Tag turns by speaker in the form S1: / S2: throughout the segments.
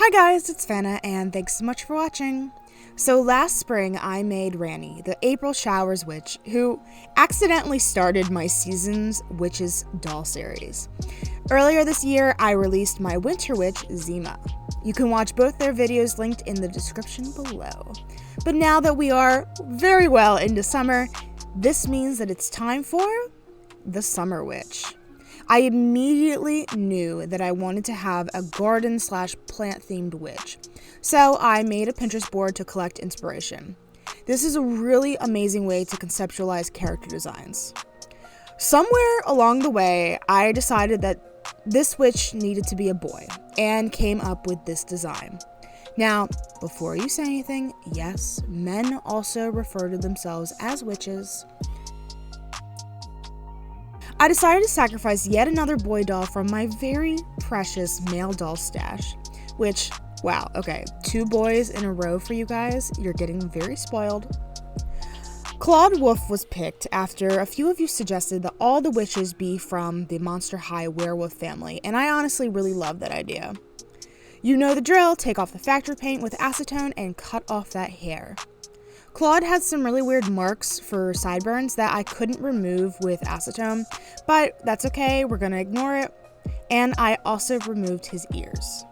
S1: Hi guys, it's Fana, and thanks so much for watching. So last spring I made Ranny, the April Showers witch, who accidentally started my Seasons Witches doll series. Earlier this year I released my winter witch, Zima. You can watch both their videos linked in the description below. But now that we are very well into summer, this means that it's time for the Summer Witch. I immediately knew that I wanted to have a garden/plant themed witch, so I made a Pinterest board to collect inspiration. This is a really amazing way to conceptualize character designs. Somewhere along the way, I decided that this witch needed to be a boy, and came up with this design. Now, before you say anything, yes, men also refer to themselves as witches. I decided to sacrifice yet another boy doll from my very precious male doll stash, which, wow, okay, 2 boys in a row for you guys. You're getting very spoiled. Claude Wolf was picked after a few of you suggested that all the witches be from the Monster High werewolf family, and I honestly really love that idea. You know the drill, take off the factory paint with acetone and cut off that hair. Claude had some really weird marks for sideburns that I couldn't remove with acetone, but that's okay, we're gonna ignore it. And I also removed his ears.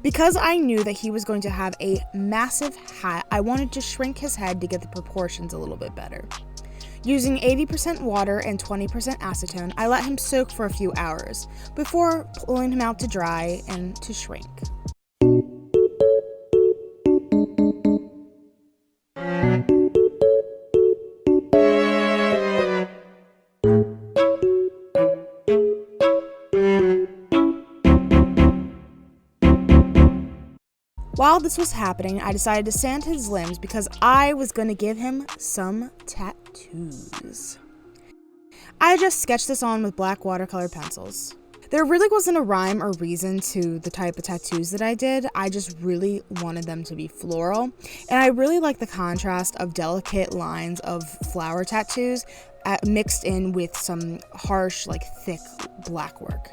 S1: Because I knew that he was going to have a massive hat, I wanted to shrink his head to get the proportions a little bit better. Using 80% water and 20% acetone, I let him soak for a few hours before pulling him out to dry and to shrink. While this was happening, I decided to sand his limbs because I was going to give him some tattoos. I just sketched this on with black watercolor pencils. There really wasn't a rhyme or reason to the type of tattoos that I did. I just really wanted them to be floral, and I really like the contrast of delicate lines of flower tattoos mixed in with some harsh, thick black work.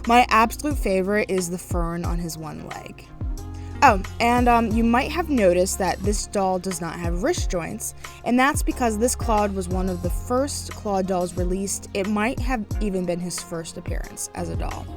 S1: My absolute favorite is the fern on his one leg. Oh, and you might have noticed that this doll does not have wrist joints, and that's because this Claude was one of the first Claude dolls released. It might have even been his first appearance as a doll.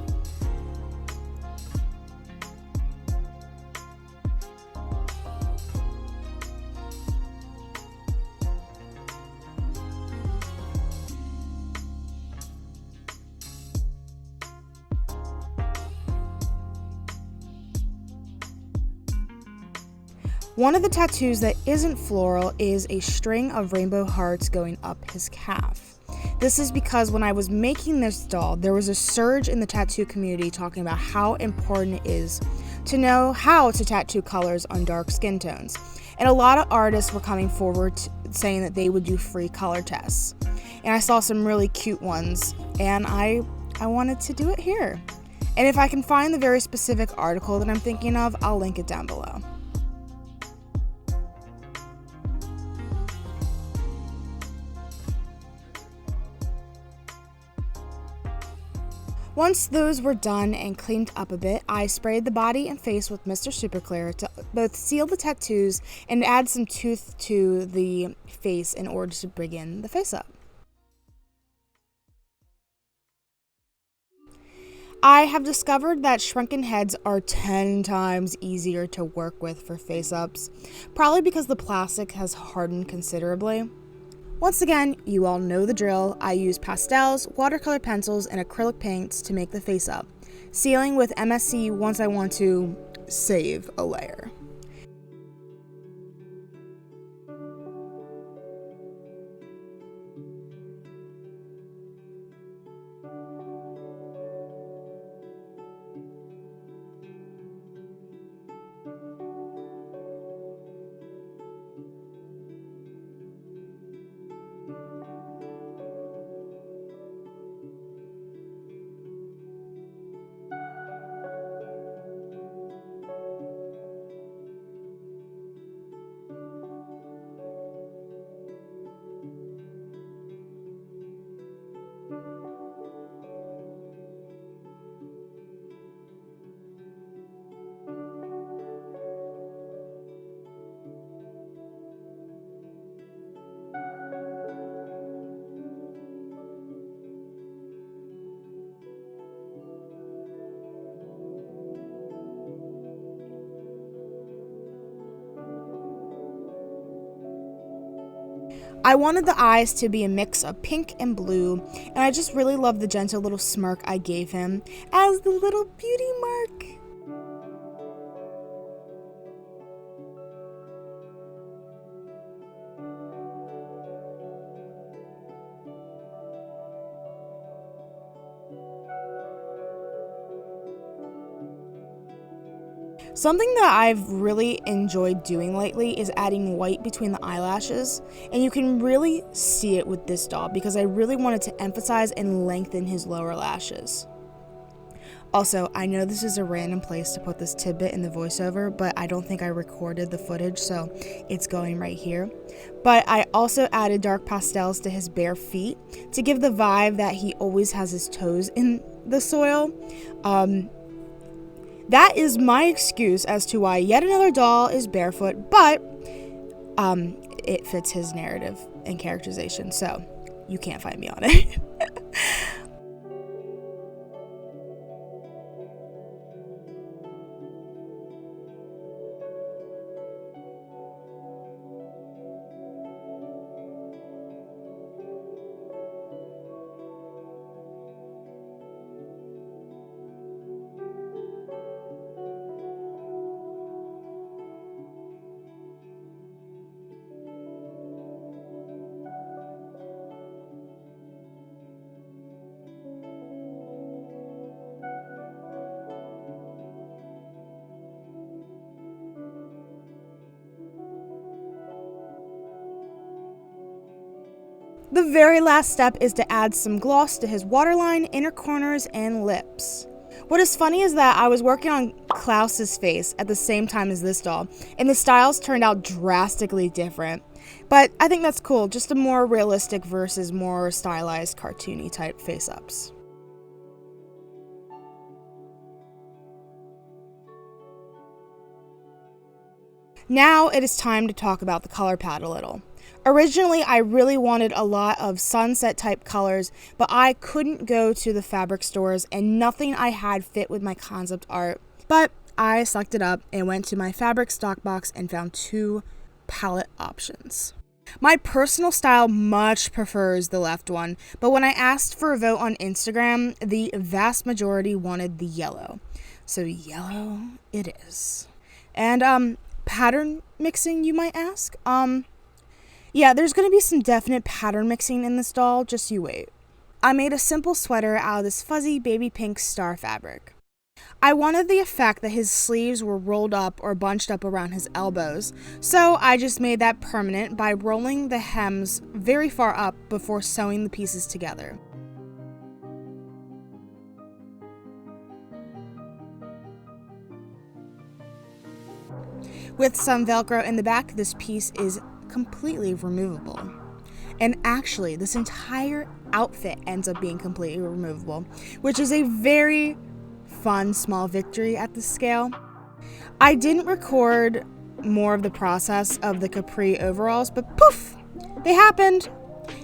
S1: One of the tattoos that isn't floral is a string of rainbow hearts going up his calf. This is because when I was making this doll, there was a surge in the tattoo community talking about how important it is to know how to tattoo colors on dark skin tones. And a lot of artists were coming forward saying that they would do free color tests. And I saw some really cute ones, and I wanted to do it here. And if I can find the very specific article that I'm thinking of, I'll link it down below. Once those were done and cleaned up a bit, I sprayed the body and face with Mr. Super Clear to both seal the tattoos and add some tooth to the face in order to bring in the face up. I have discovered that shrunken heads are 10 times easier to work with for face-ups, probably because the plastic has hardened considerably. Once again, you all know the drill. I use pastels, watercolor pencils, and acrylic paints to make the face up, sealing with MSC once I want to save a layer. I wanted the eyes to be a mix of pink and blue, and I just really love the gentle little smirk I gave him as the little beauty mark. Something that I've really enjoyed doing lately is adding white between the eyelashes, and you can really see it with this doll because I really wanted to emphasize and lengthen his lower lashes. Also, I know this is a random place to put this tidbit in the voiceover, but I don't think I recorded the footage, so it's going right here. But I also added dark pastels to his bare feet to give the vibe that he always has his toes in the soil. That is my excuse as to why yet another doll is barefoot, but it fits his narrative and characterization, so you can't find me on it. The very last step is to add some gloss to his waterline, inner corners, and lips. What is funny is that I was working on Klaus's face at the same time as this doll, and the styles turned out drastically different. But I think that's cool, just a more realistic versus more stylized, cartoony type face-ups. Now it is time to talk about the color palette a little. Originally, I really wanted a lot of sunset type colors, but I couldn't go to the fabric stores and nothing I had fit with my concept art. But I sucked it up and went to my fabric stock box and found 2 palette options. My personal style much prefers the left one, but when I asked for a vote on Instagram, the vast majority wanted the yellow. So yellow it is. And Pattern mixing, you might ask? Yeah, there's going to be some definite pattern mixing in this doll, just you wait. I made a simple sweater out of this fuzzy baby pink star fabric. I wanted the effect that his sleeves were rolled up or bunched up around his elbows, so I just made that permanent by rolling the hems very far up before sewing the pieces together. With some Velcro in the back, this piece is completely removable. And actually, this entire outfit ends up being completely removable, which is a very fun small victory at this scale. I didn't record more of the process of the capri overalls, but poof, they happened.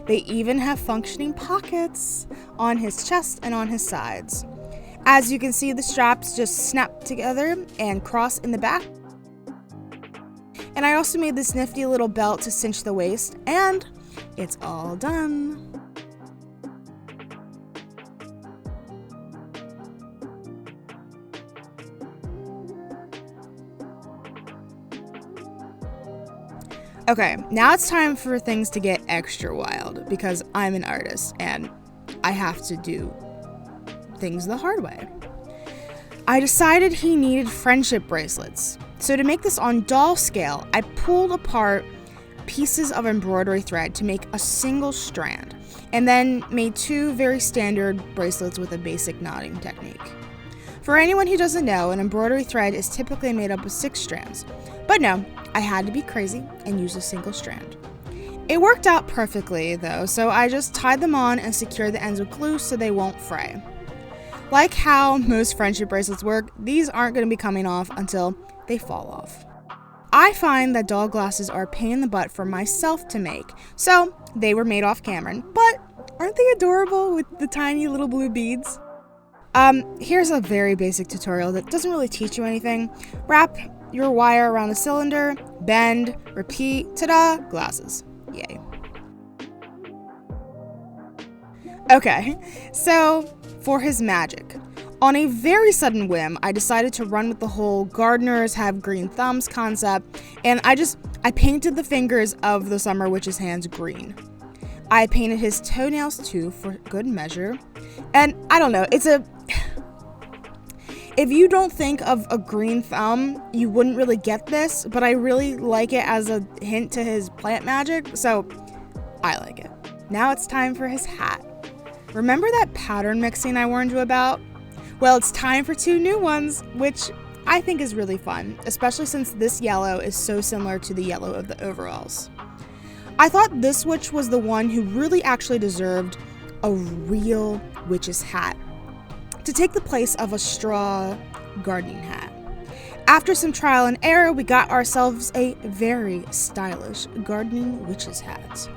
S1: They even have functioning pockets on his chest and on his sides. As you can see, the straps just snap together and cross in the back. And I also made this nifty little belt to cinch the waist, and it's all done. Okay, now it's time for things to get extra wild because I'm an artist and I have to do things the hard way. I decided he needed friendship bracelets. So to make this on doll scale, I pulled apart pieces of embroidery thread to make a single strand, and then made two very standard bracelets with a basic knotting technique. For anyone who doesn't know, an embroidery thread is typically made up of 6 strands, but no, I had to be crazy and use a single strand. It worked out perfectly though, so I just tied them on and secured the ends with glue so they won't fray. Like how most friendship bracelets work, these aren't going to be coming off until they fall off. I find that doll glasses are a pain in the butt for myself to make, so they were made off camera, but aren't they adorable with the tiny little blue beads? Here's a very basic tutorial that doesn't really teach you anything. Wrap your wire around a cylinder, bend, repeat, ta-da, glasses. Yay. Okay, so for his magic. On a very sudden whim, I decided to run with the whole gardeners have green thumbs concept, and I painted the fingers of the Summer Witch's hands green. I painted his toenails too for good measure, and I don't know, if you don't think of a green thumb, you wouldn't really get this, but I really like it as a hint to his plant magic, so I like it. Now it's time for his hat. Remember that pattern mixing I warned you about? Well, it's time for 2 new ones, which I think is really fun, especially since this yellow is so similar to the yellow of the overalls. I thought this witch was the one who really actually deserved a real witch's hat to take the place of a straw gardening hat. After some trial and error, we got ourselves a very stylish gardening witch's hat.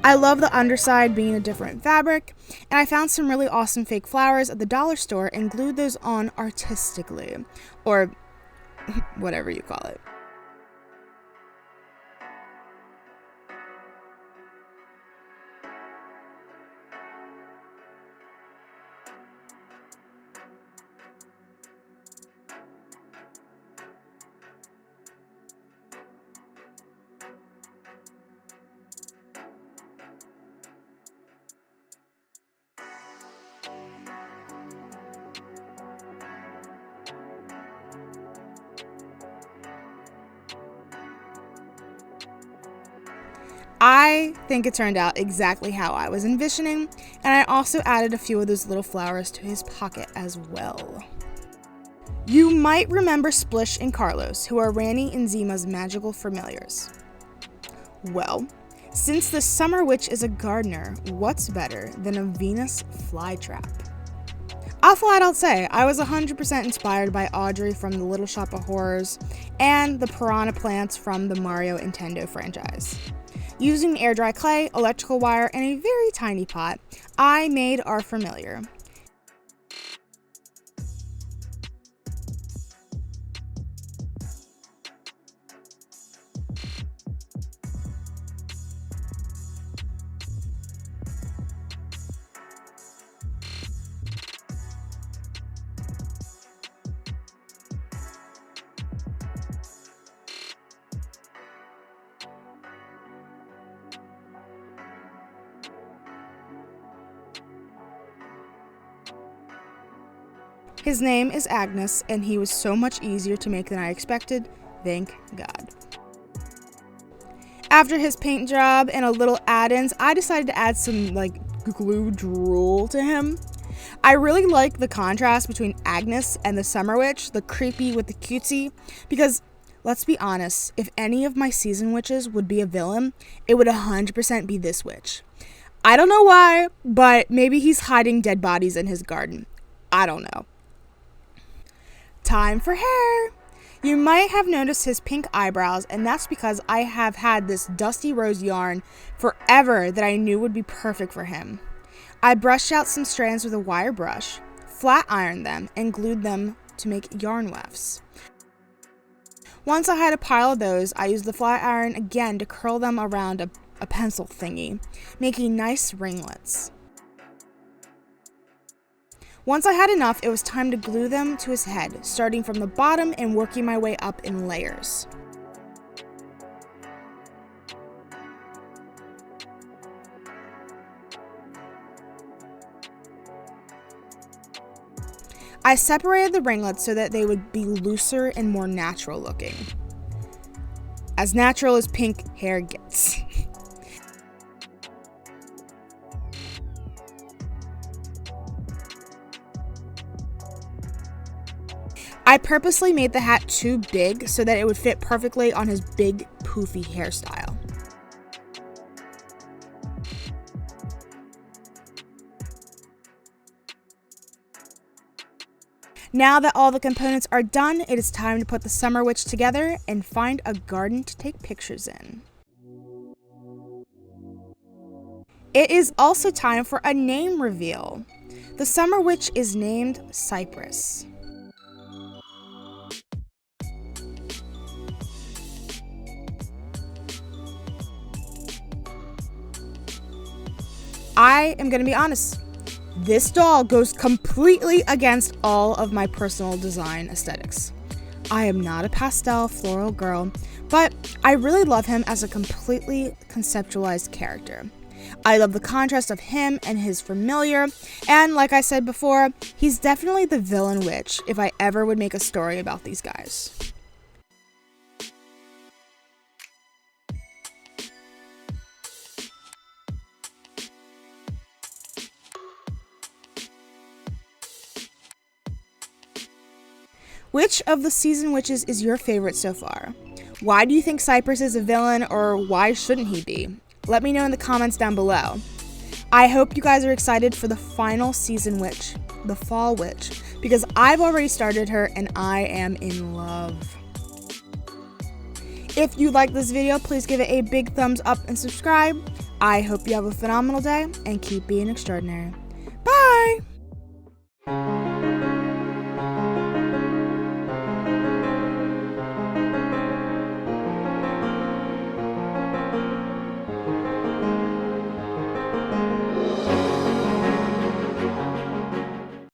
S1: I love the underside being a different fabric, and I found some really awesome fake flowers at the dollar store and glued those on artistically, or whatever you call it. I think it turned out exactly how I was envisioning, and I also added a few of those little flowers to his pocket as well. You might remember Splish and Carlos, who are Ranny and Zima's magical familiars. Well, since the Summer Witch is a gardener, what's better than a Venus flytrap? I'll flat out say, I was 100% inspired by Audrey from The Little Shop of Horrors and the piranha plants from the Mario Nintendo franchise. Using air dry clay, electrical wire, and a very tiny pot, I made our familiar. His name is Agnes, and he was so much easier to make than I expected. Thank God. After his paint job and a little add-ins, I decided to add some glue drool to him. I really like the contrast between Agnes and the Summer Witch, the creepy with the cutesy, because let's be honest, if any of my season witches would be a villain, it would 100% be this witch. I don't know why, but maybe he's hiding dead bodies in his garden. I don't know. Time for hair! You might have noticed his pink eyebrows, and that's because I have had this dusty rose yarn forever that I knew would be perfect for him. I brushed out some strands with a wire brush, flat ironed them, and glued them to make yarn wefts. Once I had a pile of those, I used the flat iron again to curl them around a pencil thingy, making nice ringlets. Once I had enough, it was time to glue them to his head, starting from the bottom and working my way up in layers. I separated the ringlets so that they would be looser and more natural looking. As natural as pink hair gets. I purposely made the hat too big so that it would fit perfectly on his big, poofy hairstyle. Now that all the components are done, it is time to put the Summer Witch together and find a garden to take pictures in. It is also time for a name reveal. The Summer Witch is named Cypress. I am going to be honest. This doll goes completely against all of my personal design aesthetics. I am not a pastel floral girl, but I really love him as a completely conceptualized character. I love the contrast of him and his familiar, and like I said before, he's definitely the villain witch if I ever would make a story about these guys. Which of the season witches is your favorite so far? Why do you think Cypress is a villain, or why shouldn't he be? Let me know in the comments down below. I hope you guys are excited for the final season witch, the Fall Witch, because I've already started her and I am in love. If you like this video, please give it a big thumbs up and subscribe. I hope you have a phenomenal day and keep being extraordinary. Bye!